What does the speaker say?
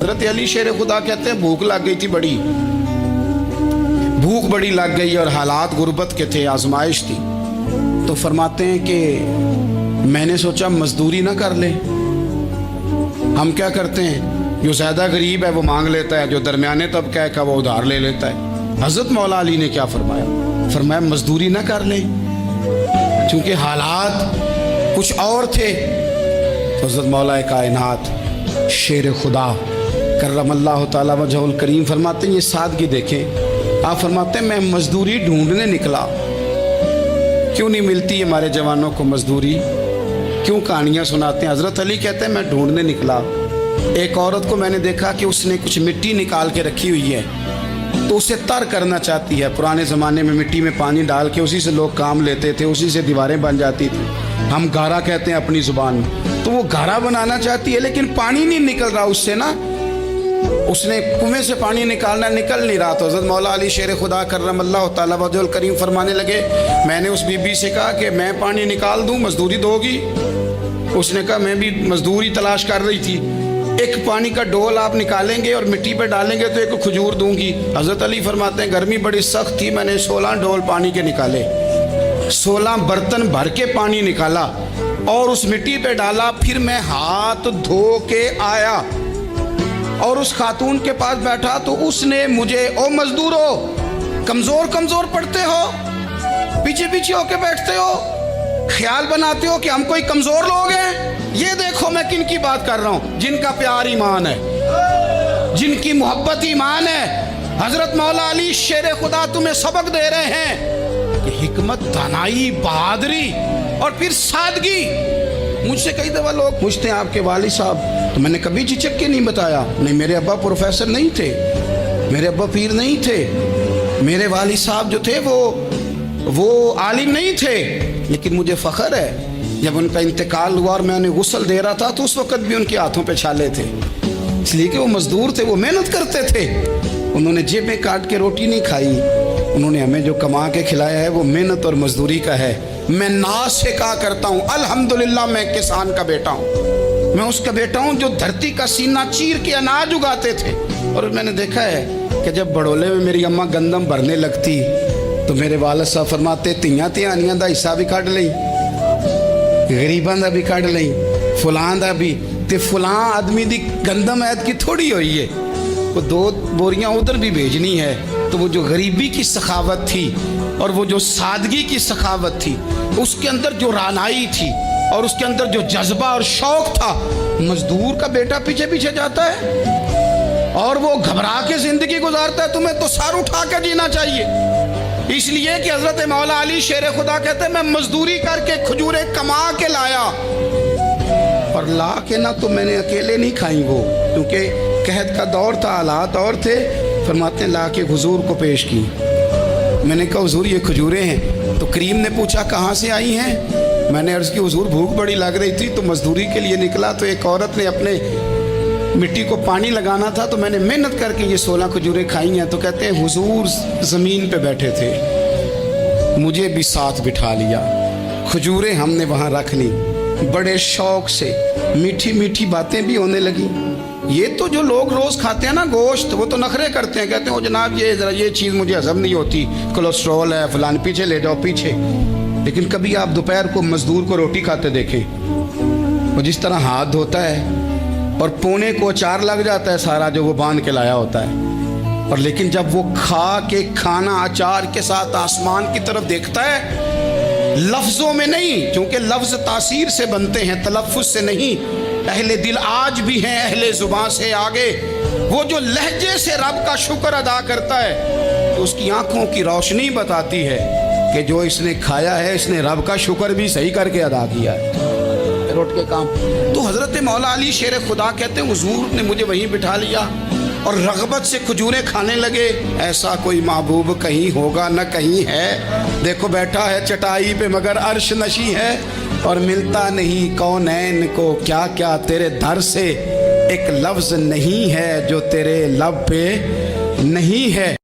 हज़रत अली शेर खुदा कहते हैं भूख लग गई थी बड़ी, भूख बड़ी लग गई और हालात गुर्बत के थे, आजमाइश थी। तो फरमाते हैं कि मैंने सोचा मजदूरी ना कर ले। हम क्या करते हैं, जो ज़्यादा गरीब है वो मांग लेता है, जो दरमियाने तबका है का वो उधार ले लेता है। हज़रत मौला अली ने क्या फरमाया, फरमाया मजदूरी ना कर ले, चूँकि हालात कुछ और थे। तो हज़रत मौला कायनात शेर खुदा करमल्लाहु ताला वजहुल करीम फरमाते हैं, ये सादगी देखें। आप फरमाते हैं मैं मजदूरी ढूंढने निकला, क्यों नहीं मिलती हमारे जवानों को मजदूरी, क्यों कहानियाँ सुनाते हैं। हज़रत अली कहते हैं मैं ढूंढने निकला, एक औरत को मैंने देखा कि उसने कुछ मिट्टी निकाल के रखी हुई है, तो उसे तर करना चाहती है। पुराने ज़माने में मिट्टी में पानी डाल के उसी से लोग काम लेते थे, उसी से दीवारें बन जाती थी, हम गारा कहते हैं अपनी ज़ुबान में। तो वो गारा बनाना चाहती है लेकिन पानी नहीं निकल रहा उससे ना, उसने कुएं से पानी निकालना, निकल नहीं रहा। तो हज़रत मौला अली शेर खुदा करमल्लाहु ताला वजहुल करीम फरमाने लगे, मैंने उस बीबी से कहा कि मैं पानी निकाल दूं, मजदूरी दोगी? उसने कहा मैं भी मजदूरी तलाश कर रही थी, एक पानी का डोल आप निकालेंगे और मिट्टी पे डालेंगे तो एक खजूर दूंगी। हज़रत अली फरमाते हैं गर्मी बड़ी सख्त थी, मैंने 16 डोल पानी के निकाले, 16 बर्तन भर के पानी निकाला और उस मिट्टी पे डाला। फिर मैं हाथ धो के आया और उस खातून के पास बैठा तो उसने मुझे, ओ मजदूरो कमजोर कमजोर पड़ते हो, पीछे पीछे होके बैठते हो, ख्याल बनाते हो कि हम कोई कमजोर लोग हैं। ये देखो मैं किन की बात कर रहा हूं, जिनका प्यार ईमान है, जिनकी मोहब्बत ईमान है। हजरत मौला अली शेर खुदा तुम्हें सबक दे रहे हैं कि हिकमत, दानाई, बहादुरी और फिर सादगी। मुझसे कई दफा लोग पूछते हैं आपके वालिद साहब, तो मैंने कभी झिझक के नहीं बताया, नहीं मेरे अब्बा प्रोफेसर नहीं थे, मेरे अब्बा पीर नहीं थे, मेरे वालिद साहब जो थे वो आलिम नहीं थे। लेकिन मुझे फ़ख्र है जब उनका इंतकाल हुआ और मैं उन्हें गुस्ल दे रहा था तो उस वक़्त भी उनके हाथों पे छाले थे, इसलिए कि वो मज़दूर थे, वो मेहनत करते थे। उन्होंने जेबें काट के रोटी नहीं खाई, उन्होंने हमें जो कमा के खिलाया है वो मेहनत और मजदूरी का है। मैं नाज से कहा करता हूँ अल्हम्दुलिल्लाह मैं किसान का बेटा हूँ, मैं उसका बेटा हूँ जो धरती का सीना चीर के अनाज उगाते थे। और मैंने देखा है कि जब बड़ोले में मेरी अम्मा गंदम भरने लगती तो मेरे वालिद साहब फरमाते तियां ध्यानियां दा हिस्सा भी कढ़ लई, गरीबां दा भी कढ़ लई, फुलां दा भी, ते फुलां आदमी दी गंदम ऐद की थोड़ी हुई है, वो 2 बोरियां उधर भी भेजनी है। तो वो जो गरीबी की सखावत थी और वो जो सादगी की सखावत थी, उसके अंदर जो रानाई थी और उसके अंदर जो जज्बा और शौक था, मजदूर का बेटा पीछे पीछे जाता है और वो घबरा के जिंदगी गुजारता है। तुम्हें तो सर उठा के जीना चाहिए, इसलिए कि हजरत मौला अली शेर खुदा कहते हैं मैं मजदूरी करके खजूरें कमा के लाया, और ला के ना तो मैंने अकेले नहीं खाई वो, क्योंकि कहत का दौर था, हालात और थे। फरमाते हैं ला के हुजूर को पेश की, मैंने कहा हुजूर ये खजूरें हैं। तो करीम ने पूछा कहाँ से आई हैं? मैंने अर्ज़ की हुजूर भूख बड़ी लग रही थी तो मजदूरी के लिए निकला, तो एक औरत ने अपने मिट्टी को पानी लगाना था तो मैंने मेहनत करके ये 16 खजूरें खाई हैं। तो कहते हैं हुजूर ज़मीन पे बैठे थे, मुझे भी साथ बिठा लिया, खजूरें हमने वहाँ रख ली, बड़े शौक से मीठी मीठी बातें भी होने लगी। ये तो जो लोग रोज़ खाते हैं ना गोश्त, वो तो नखरे करते हैं, कहते हैं जनाब ये ज़रा ये चीज़ मुझे हज़म नहीं होती, कोलेस्ट्रॉल है फलान, पीछे ले जाओ पीछे। लेकिन कभी आप दोपहर को मजदूर को रोटी खाते देखें, वो जिस तरह हाथ धोता है और पोने को अचार लग जाता है सारा जो वो बांध के लाया होता है, और लेकिन जब वो खा के खाना अचार के साथ आसमान की तरफ देखता है, लफ्ज़ों में नहीं, क्योंकि लफ्ज़ तासीर से बनते हैं तलफ़्फ़ुज़ से नहीं, अहले दिल आज भी हैं अहले ज़ुबान से आगे। वो जो लहजे से रब का शुक्र अदा करता है तो उसकी आंखों की रोशनी बताती है कि जो इसने खाया है इसने रब का शुक्र भी सही करके अदा किया है, रोट के काम। तो हज़रत मौला अली शेर खुदा कहते हैं हुजूर ने मुझे वहीं बिठा लिया और रग़बत से खजूरें खाने लगे। ऐसा कोई महबूब कहीं होगा न कहीं है, देखो बैठा है चटाई पे मगर अर्श नशी है, और मिलता नहीं कौनैन को क्या क्या तेरे दर से, एक लफ्ज़ नहीं है जो तेरे लब पे नहीं है।